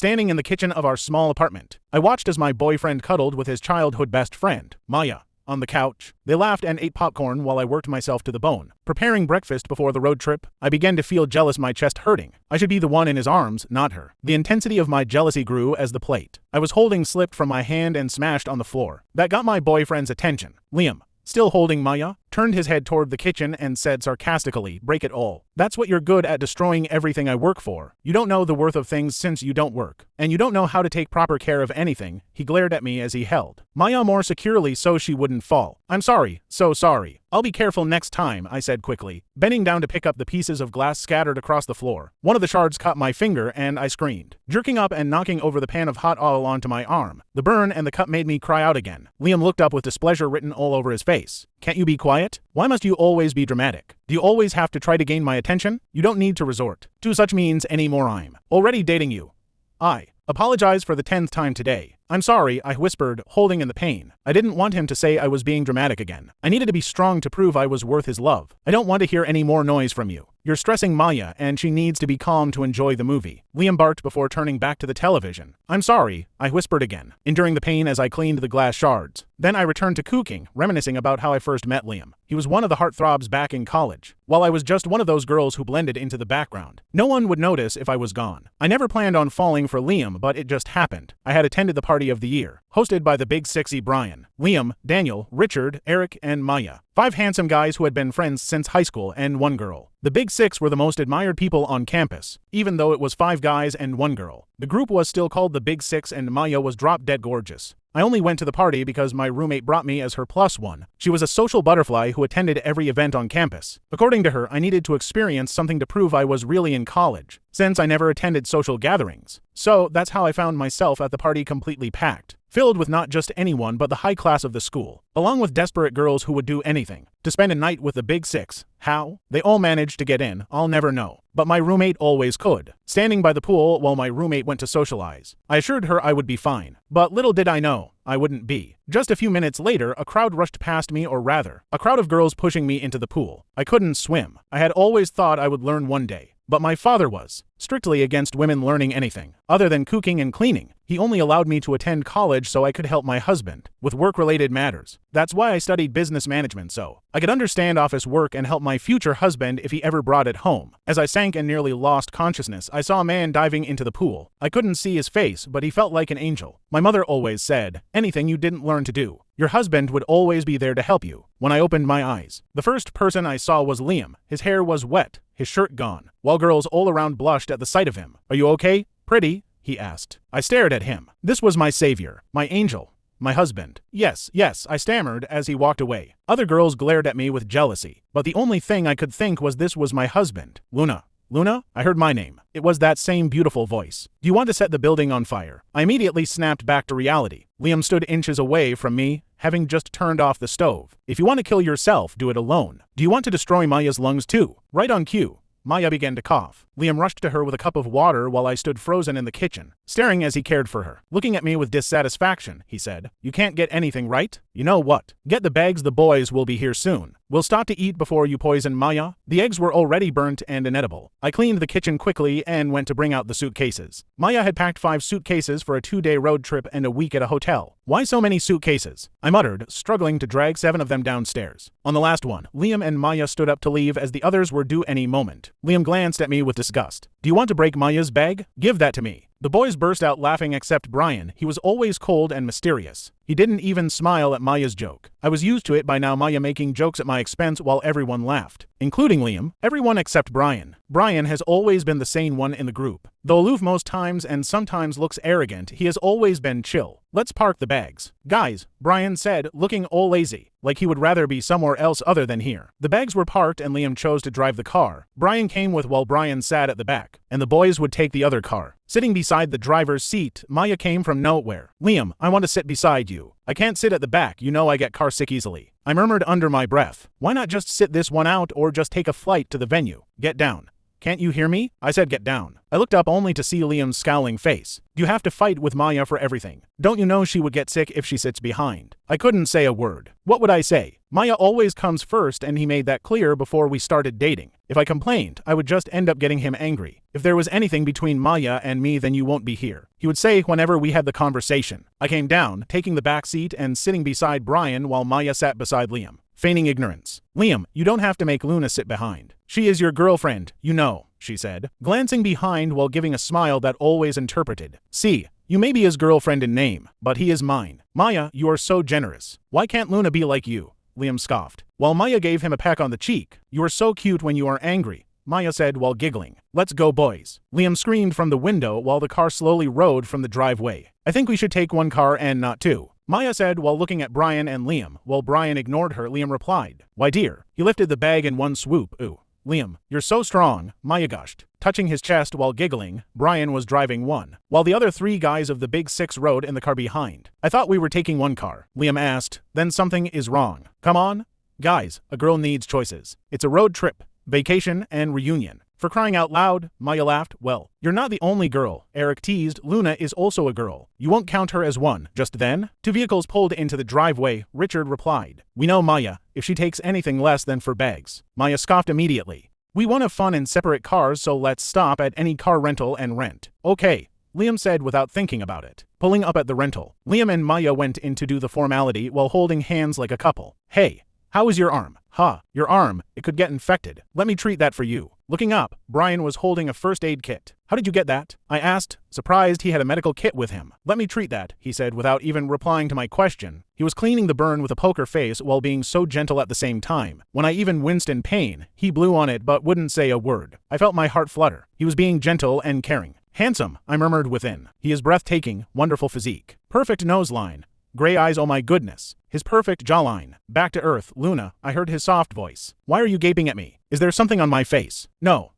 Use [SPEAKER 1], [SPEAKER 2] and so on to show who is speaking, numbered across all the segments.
[SPEAKER 1] standing in the kitchen of our small apartment. I watched as my boyfriend cuddled with his childhood best friend, Maya, on the couch. They laughed and ate popcorn while I worked myself to the bone. Preparing breakfast before the road trip, I began to feel jealous, my chest hurting. I should be the one in his arms, not her. The intensity of my jealousy grew as the plate I was holding slipped from my hand and smashed on the floor. That got my boyfriend's attention. Liam, still holding Maya, turned his head toward the kitchen and said sarcastically, "Break it all. That's what you're good at, destroying everything I work for. You don't know the worth of things since you don't work. And you don't know how to take proper care of anything." He glared at me as he held Maya more securely so she wouldn't fall. "I'm sorry, so sorry. I'll be careful next time," I said quickly, bending down to pick up the pieces of glass scattered across the floor. One of the shards caught my finger and I screamed, jerking up and knocking over the pan of hot oil onto my arm. The burn and the cut made me cry out again. Liam looked up with displeasure written all over his face. "Can't you be quiet? Why must you always be dramatic? Do you always have to try to gain my attention? You don't need to resort to such means anymore. I'm already dating you." I apologized for the 10th time today. "I'm sorry," I whispered, holding in the pain. I didn't want him to say I was being dramatic again. I needed to be strong to prove I was worth his love. "I don't want to hear any more noise from you. You're stressing Maya and she needs to be calm to enjoy the movie," Liam barked before turning back to the television. "I'm sorry," I whispered again, enduring the pain as I cleaned the glass shards. Then I returned to cooking, reminiscing about how I first met Liam. He was one of the heartthrobs back in college, while I was just one of those girls who blended into the background. No one would notice if I was gone. I never planned on falling for Liam, but it just happened. I had attended the party of the year, hosted by the big sexy Brian, Liam, Daniel, Richard, Eric, and Maya. 5 handsome guys who had been friends since high school and 1 girl. The Big Six were the most admired people on campus, even though it was 5 guys and 1 girl. The group was still called the Big Six and Maya was drop-dead gorgeous. I only went to the party because my roommate brought me as her +1. She was a social butterfly who attended every event on campus. According to her, I needed to experience something to prove I was really in college, since I never attended social gatherings. So that's how I found myself at the party, completely packed, filled with not just anyone but the high class of the school, along with desperate girls who would do anything to spend a night with the Big Six. How they all managed to get in, I'll never know. But my roommate always could. Standing by the pool while my roommate went to socialize, I assured her I would be fine. But little did I know, I wouldn't be. Just a few minutes later, a crowd rushed past me, or rather, a crowd of girls pushing me into the pool. I couldn't swim. I had always thought I would learn one day. But my father was strictly against women learning anything other than cooking and cleaning. He only allowed me to attend college so I could help my husband with work-related matters. That's why I studied business management, so I could understand office work and help my future husband if he ever brought it home. As I sank and nearly lost consciousness, I saw a man diving into the pool. I couldn't see his face, but he felt like an angel. My mother always said, "Anything you didn't learn to do, your husband would always be there to help you." When I opened my eyes, the first person I saw was Liam. His hair was wet, his shirt gone, while girls all around blushed at the sight of him. "Are you okay, pretty?" he asked. I stared at him. This was my savior, my angel, my husband. Yes, I stammered as he walked away. Other girls glared at me with jealousy, but the only thing I could think was this was my husband. "Luna. Luna?" I heard my name. It was that same beautiful voice. "Do you want to set the building on fire?" I immediately snapped back to reality. Liam stood inches away from me, having just turned off the stove. "If you want to kill yourself, do it alone. Do you want to destroy Maya's lungs too?" Right on cue, Maya began to cough. Liam rushed to her with a cup of water while I stood frozen in the kitchen, staring as he cared for her. Looking at me with dissatisfaction, he said, "You can't get anything right? You know what? Get the bags, the boys will be here soon. We'll stop to eat before you poison Maya." The eggs were already burnt and inedible. I cleaned the kitchen quickly and went to bring out the suitcases. Maya had packed 5 suitcases for a 2-day road trip and a week at a hotel. "Why so many suitcases?" I muttered, struggling to drag 7 of them downstairs. On the last one, Liam and Maya stood up to leave as the others were due any moment. Liam glanced at me with disgust. "Do you want to break Maya's bag? Give that to me." The boys burst out laughing except Brian. He was always cold and mysterious. He didn't even smile at Maya's joke. I was used to it by now, Maya making jokes at my expense while everyone laughed, including Liam. Everyone except Brian. Brian has always been the sane one in the group. Though aloof most times and sometimes looks arrogant, he has always been chill. "Let's park the bags." "Guys," Brian said, looking all lazy, like he would rather be somewhere else other than here. The bags were parked and Liam chose to drive the car Brian came with while Brian sat at the back, and the boys would take the other car. Sitting beside the driver's seat, Maya came from nowhere. "Liam, I want to sit beside you." "I can't sit at the back, you know I get car sick easily." I murmured under my breath. "Why not just sit this one out or just take a flight to the venue?" "Get down." can't you hear me? I said get down. I looked up only to see Liam's scowling face. Do you have to fight with Maya for everything? Don't you know she would get sick if she sits behind? I couldn't say a word. What would I say? Maya always comes first and he made that clear before we started dating. If I complained, I would just end up getting him angry. If there was anything between Maya and me, then you won't be here, he would say whenever we had the conversation. I came down, taking the back seat and sitting beside Brian while Maya sat beside Liam, feigning ignorance. Liam, you don't have to make Luna sit behind. She is your girlfriend, you know, she said, glancing behind while giving a smile that always interpreted. See, you may be his girlfriend in name, but he is mine. Maya, you are so generous. Why can't Luna be like you? Liam scoffed, while Maya gave him a peck on the cheek. You are so cute when you are angry, Maya said while giggling. Let's go, boys. Liam screamed from the window while the car slowly rode from the driveway. I think we should take one car and not two, Maya said while looking at Brian and Liam. While Brian ignored her, Liam replied, why dear? He lifted the bag in one swoop. Ooh. Liam, you're so strong, Maya gushed, touching his chest while giggling. Brian was driving one, while the other three guys of the Big Six rode in the car behind. I thought we were taking one car, Liam asked. Then something is wrong. Come on. Guys, a girl needs choices. It's a road trip, vacation, and reunion. For crying out loud, Maya laughed. Well, you're not the only girl, Eric teased. Luna is also a girl. You won't count her as one. Just then, two vehicles pulled into the driveway. Richard replied, we know Maya, if she takes anything less than for bags. Maya scoffed immediately. We want to have fun in separate cars, so let's stop at any car rental and rent. Okay, Liam said without thinking about it. Pulling up at the rental, Liam and Maya went in to do the formality while holding hands like a couple. Hey, how is your arm? Huh, your arm, it could get infected. Let me treat that for you. Looking up, Brian was holding a first aid kit. How did you get that? I asked, surprised he had a medical kit with him. Let me treat that, he said without even replying to my question. He was cleaning the burn with a poker face while being so gentle at the same time. When I even winced in pain, he blew on it but wouldn't say a word. I felt my heart flutter. He was being gentle and caring. Handsome, I murmured within. He is breathtaking, wonderful physique. Perfect nose line. Gray eyes, oh my goodness. His perfect jawline. Back to earth, Luna, I heard his soft voice. Why are you gaping at me? Is there something on my face? No,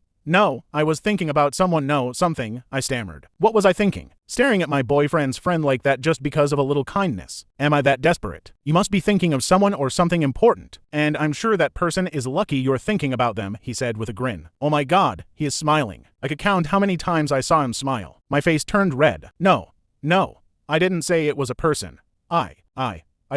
[SPEAKER 1] I was thinking about someone. No, something, I stammered. What was I thinking? Staring at my boyfriend's friend like that just because of a little kindness. Am I that desperate? You must be thinking of someone or something important. And I'm sure that person is lucky you're thinking about them, he said with a grin. Oh my God, he is smiling. I could count how many times I saw him smile. My face turned red. No, I didn't say it was a person. I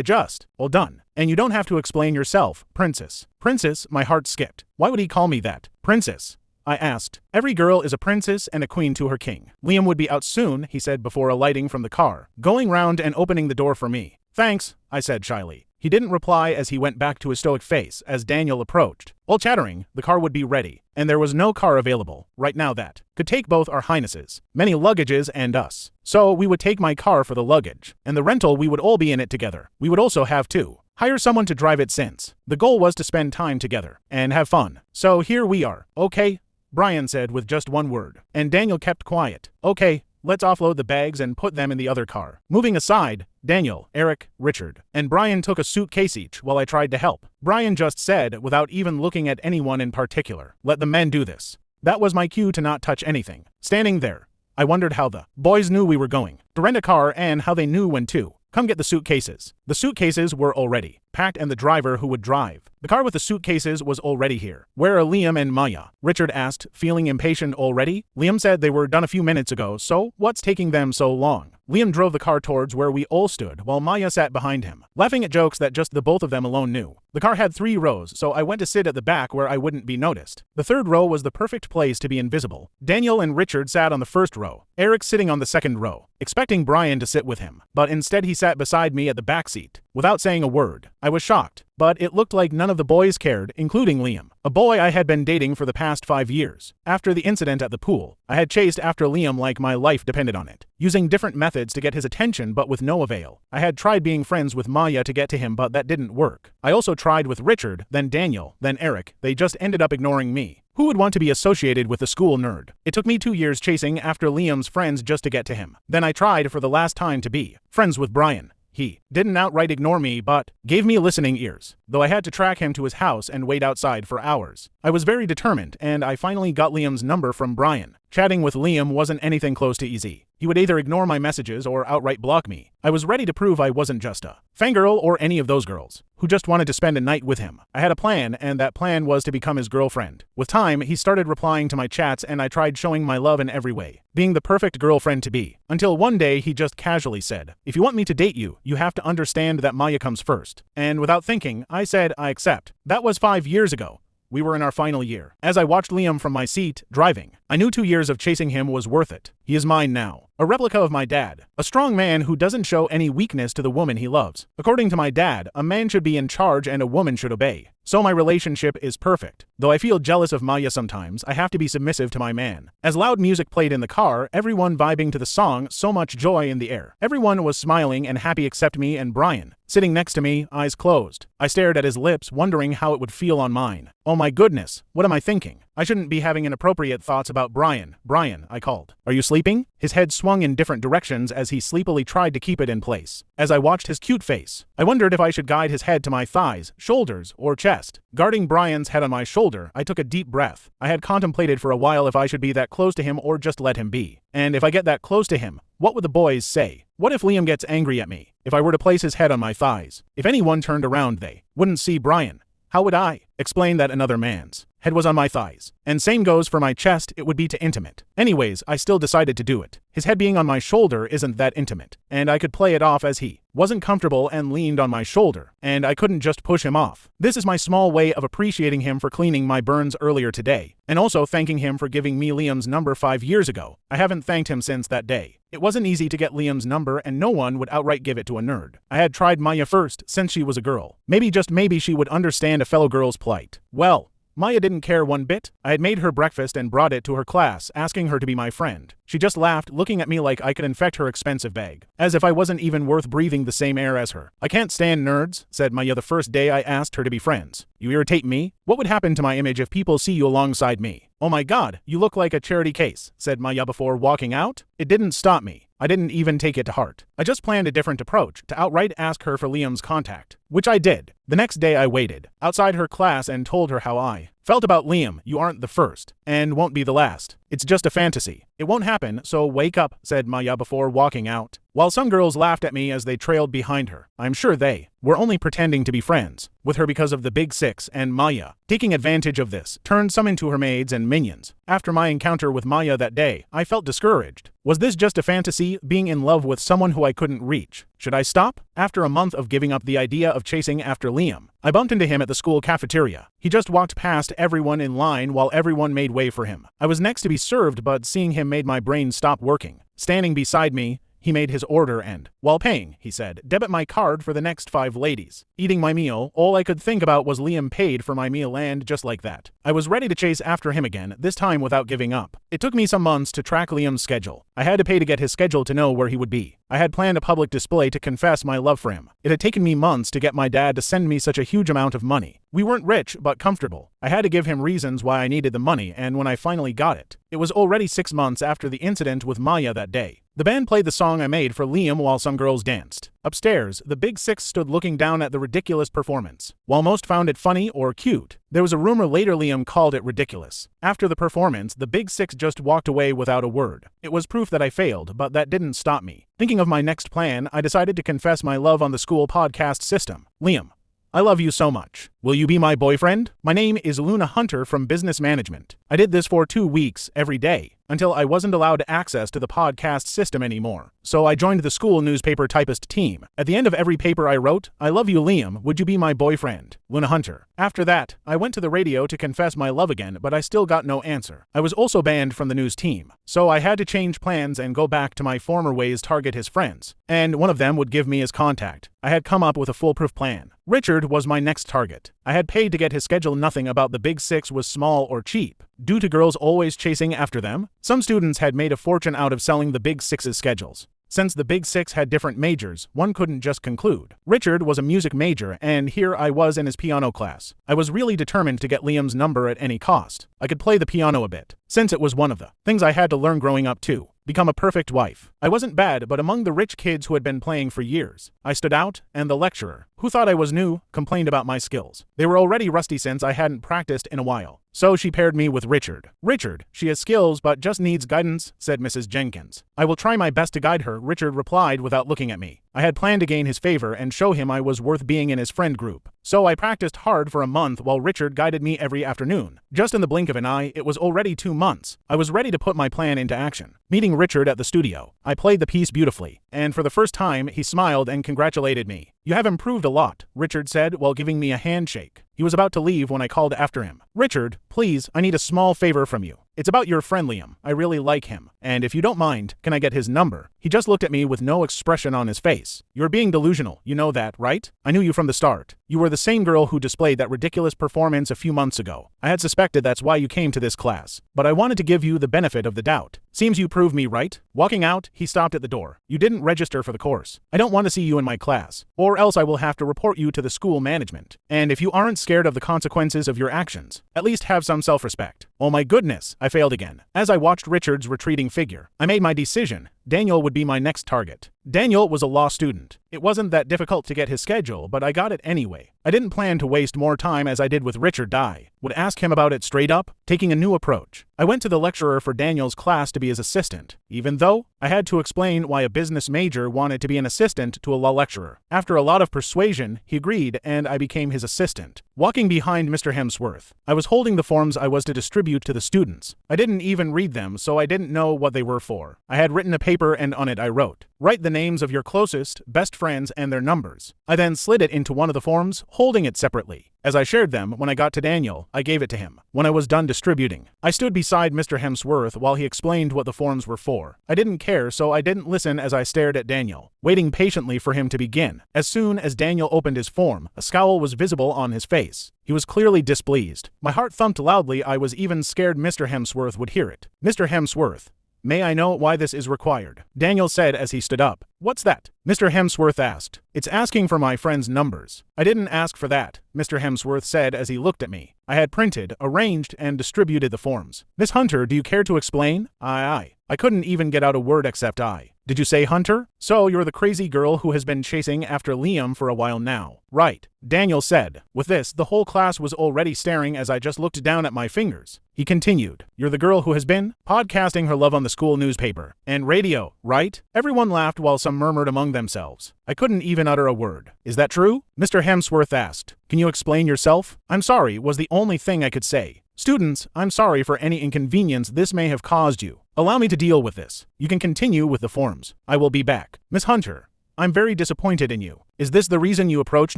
[SPEAKER 1] just, well done. And you don't have to explain yourself, princess. Princess, my heart skipped. Why would he call me that? Princess, I asked. Every girl is a princess and a queen to her king. Liam would be out soon, he said before alighting from the car, going round and opening the door for me. Thanks, I said shyly. He didn't reply as he went back to his stoic face as Daniel approached. While chattering, the car would be ready, and there was no car available right now that could take both our highnesses, many luggages, and us. So we would take my car for the luggage, and the rental we would all be in it together. We would also have to hire someone to drive it since the goal was to spend time together and have fun. So here we are. Okay, Brian said with just one word, and Daniel kept quiet. Okay, let's offload the bags and put them in the other car. Moving aside, Daniel, Eric, Richard, and Brian took a suitcase each while I tried to help. Brian just said, without even looking at anyone in particular, let the men do this. That was my cue to not touch anything. Standing there, I wondered how the boys knew we were going to rent a car and how they knew when to come get the suitcases. The suitcases were already packed and the driver who would drive the car with the suitcases was already here. Where are Liam and Maya? Richard asked, feeling impatient already. Liam said they were done a few minutes ago, so what's taking them so long? Liam drove the car towards where we all stood while Maya sat behind him, laughing at jokes that just the both of them alone knew. The car had 3 rows, so I went to sit at the back where I wouldn't be noticed. The 3rd row was the perfect place to be invisible. Daniel and Richard sat on the 1st row, Eric sitting on the 2nd row, expecting Brian to sit with him, but instead he sat beside me at the back seat. Without saying a word, I was shocked, but it looked like none of the boys cared, including Liam, a boy I had been dating for the past 5 years. After the incident at the pool, I had chased after Liam like my life depended on it, using different methods to get his attention but with no avail. I had tried being friends with Maya to get to him, but that didn't work. I also tried with Richard, then Daniel, then Eric. They just ended up ignoring me. Who would want to be associated with a school nerd? It took me 2 years chasing after Liam's friends just to get to him. Then I tried for the last time to be friends with Brian. He didn't outright ignore me, but gave me listening ears, though I had to track him to his house and wait outside for hours. I was very determined, and I finally got Liam's number from Brian. Chatting with Liam wasn't anything close to easy. He would either ignore my messages or outright block me. I was ready to prove I wasn't just a fangirl or any of those girls who just wanted to spend a night with him. I had a plan, and that plan was to become his girlfriend. With time, he started replying to my chats, and I tried showing my love in every way, being the perfect girlfriend to be. Until one day, he just casually said, "If you want me to date you, you have to understand that Maya comes first." And without thinking, I said, "I accept." That was 5 years ago. We were in our final year. As I watched Liam from my seat, driving, I knew 2 years of chasing him was worth it. He is mine now. A replica of my dad. A strong man who doesn't show any weakness to the woman he loves. According to my dad, a man should be in charge and a woman should obey. So my relationship is perfect. Though I feel jealous of Maya sometimes, I have to be submissive to my man. As loud music played in the car, everyone vibing to the song, so much joy in the air. Everyone was smiling and happy except me and Brian. Sitting next to me, eyes closed. I stared at his lips, wondering how it would feel on mine. Oh my goodness, what am I thinking? I shouldn't be having inappropriate thoughts about Brian. Brian, I called. Are you sleeping? His head swung in different directions as he sleepily tried to keep it in place. As I watched his cute face, I wondered if I should guide his head to my thighs, shoulders, or chest. Guarding Brian's head on my shoulder, I took a deep breath. I had contemplated for a while if I should be that close to him or just let him be. And if I get that close to him, what would the boys say? What if Liam gets angry at me? If I were to place his head on my thighs? If anyone turned around, they wouldn't see Brian. How would I explain that another man's head was on my thighs? And same goes for my chest, it would be too intimate. Anyways, I still decided to do it. His head being on my shoulder isn't that intimate, and I could play it off as he wasn't comfortable and leaned on my shoulder, and I couldn't just push him off. This is my small way of appreciating him for cleaning my burns earlier today, and also thanking him for giving me Liam's number 5 years ago. I haven't thanked him since that day. It wasn't easy to get Liam's number, and no one would outright give it to a nerd. I had tried Maya first, since she was a girl. Maybe, just maybe, she would understand a fellow girl's plight. Well, Maya didn't care one bit. I had made her breakfast and brought it to her class, asking her to be my friend. She just laughed, looking at me like I could infect her expensive bag, as if I wasn't even worth breathing the same air as her. "I can't stand nerds," said Maya the first day I asked her to be friends. "You irritate me. What would happen to my image if people see you alongside me?" "Oh my god, you look like a charity case," said Maya before walking out. It didn't stop me. I didn't even take it to heart. I just planned a different approach, to outright ask her for Liam's contact, which I did. The next day I waited outside her class and told her how I felt about Liam. "You aren't the first, and won't be the last. It's just a fantasy. It won't happen, so wake up," said Maya before walking out. While some girls laughed at me as they trailed behind her, I'm sure they were only pretending to be friends with her because of the Big Six, and Maya, taking advantage of this, turned some into her maids and minions. After my encounter with Maya that day, I felt discouraged. Was this just a fantasy, being in love with someone who I couldn't reach? Should I stop? After a month of giving up the idea of chasing after Liam, I bumped into him at the school cafeteria. He just walked past everyone in line while everyone made way for him. I was next to be served, but seeing him made my brain stop working. Standing beside me, he made his order and, while paying, he said, "Debit my card for the next 5 ladies." Eating my meal, all I could think about was Liam paid for my meal, and just like that, I was ready to chase after him again, this time without giving up. It took me some months to track Liam's schedule. I had to pay to get his schedule to know where he would be. I had planned a public display to confess my love for him. It had taken me months to get my dad to send me such a huge amount of money. We weren't rich, but comfortable. I had to give him reasons why I needed the money, and when I finally got it, it was already 6 months after the incident with Maya that day. The band played the song I made for Liam while some girls danced. Upstairs, the Big Six stood looking down at the ridiculous performance. While most found it funny or cute, there was a rumor later Liam called it ridiculous. After the performance, the Big Six just walked away without a word. It was proof that I failed, but that didn't stop me. Thinking of my next plan, I decided to confess my love on the school podcast system. "Liam, I love you so much. Will you be my boyfriend? My name is Luna Hunter from Business Management." I did this for 2 weeks, every day, until I wasn't allowed access to the podcast system anymore. So I joined the school newspaper typist team. At the end of every paper I wrote, "I love you, Liam. Would you be my boyfriend? Luna Hunter." After that, I went to the radio to confess my love again, but I still got no answer. I was also banned from the news team. So I had to change plans and go back to my former ways, target his friends. And one of them would give me his contact. I had come up with a foolproof plan. Richard was my next target. I had paid to get his schedule. Nothing about the Big Six was small or cheap. Due to girls always chasing after them, some students had made a fortune out of selling the Big Six's schedules. Since the Big Six had different majors, one couldn't just conclude. Richard was a music major, and here I was in his piano class. I was really determined to get Liam's number at any cost. I could play the piano a bit, since it was one of the things I had to learn growing up too. Become a perfect wife. I wasn't bad, but among the rich kids who had been playing for years, I stood out, and the lecturer, who thought I was new, complained about my skills. They were already rusty since I hadn't practiced in a while. So she paired me with Richard. Richard, she has skills but just needs guidance, said Mrs. Jenkins. I will try my best to guide her, Richard replied without looking at me. I had planned to gain his favor and show him I was worth being in his friend group. So I practiced hard for a month while Richard guided me every afternoon. Just in the blink of an eye, it was already 2 months. I was ready to put my plan into action. Meeting Richard at the studio, I played the piece beautifully, and for the first time, he smiled and congratulated me. You have improved a lot, Richard said while giving me a handshake. He was about to leave when I called after him. Richard, please, I need a small favor from you. It's about your friend Liam. I really like him. And if you don't mind, can I get his number? He just looked at me with no expression on his face. You're being delusional. You know that, right? I knew you from the start. You were the same girl who displayed that ridiculous performance a few months ago. I had suspected that's why you came to this class. But I wanted to give you the benefit of the doubt. Seems you proved me right. Walking out, he stopped at the door. You didn't register for the course. I don't want to see you in my class, or else I will have to report you to the school management. And if you aren't scared of the consequences of your actions, at least have some self-respect. Oh my goodness, I failed again. As I watched Richard's retreating figure, I made my decision. Daniel would be my next target. Daniel was a law student. It wasn't that difficult to get his schedule, but I got it anyway. I didn't plan to waste more time as I did with Richard. I would ask him about it straight up, taking a new approach. I went to the lecturer for Daniel's class to be his assistant, even though I had to explain why a business major wanted to be an assistant to a law lecturer. After a lot of persuasion, he agreed and I became his assistant. Walking behind Mr. Hemsworth, I was holding the forms I was to distribute to the students. I didn't even read them, so I didn't know what they were for. I had written a paper and on it I wrote, "Write the names of your closest, best friends and their numbers." I then slid it into one of the forms, holding it separately. As I shared them, when I got to Daniel, I gave it to him. When I was done distributing, I stood beside Mr. Hemsworth while he explained what the forms were for. I didn't care, so I didn't listen as I stared at Daniel, waiting patiently for him to begin. As soon as Daniel opened his form, a scowl was visible on his face. He was clearly displeased. My heart thumped loudly. I was even scared Mr. Hemsworth would hear it. Mr. Hemsworth, may I know why this is required? Daniel said as he stood up. What's that? Mr. Hemsworth asked. It's asking for my friend's numbers. I didn't ask for that, Mr. Hemsworth said as he looked at me. I had printed, arranged, and distributed the forms. Miss Hunter, do you care to explain? I couldn't even get out a word except I. Did you say Hunter? So you're the crazy girl who has been chasing after Liam for a while now. Right, Daniel said. With this, the whole class was already staring as I just looked down at my fingers. He continued, you're the girl who has been podcasting her love on the school newspaper and radio, right? Everyone laughed while some murmured among themselves. I couldn't even utter a word. Is that true? Mr. Hemsworth asked. Can you explain yourself? I'm sorry was the only thing I could say. Students, I'm sorry for any inconvenience this may have caused you. Allow me to deal with this. You can continue with the forms. I will be back. Miss Hunter, I'm very disappointed in you. Is this the reason you approached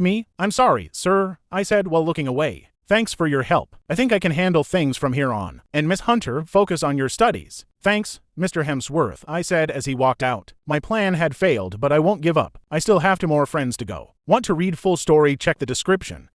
[SPEAKER 1] me? I'm sorry, sir, I said while looking away. Thanks for your help. I think I can handle things from here on. And Miss Hunter, focus on your studies. Thanks, Mr. Hemsworth, I said as he walked out. My plan had failed, but I won't give up. I still have 2 more friends to go. Want to read full story? Check the description.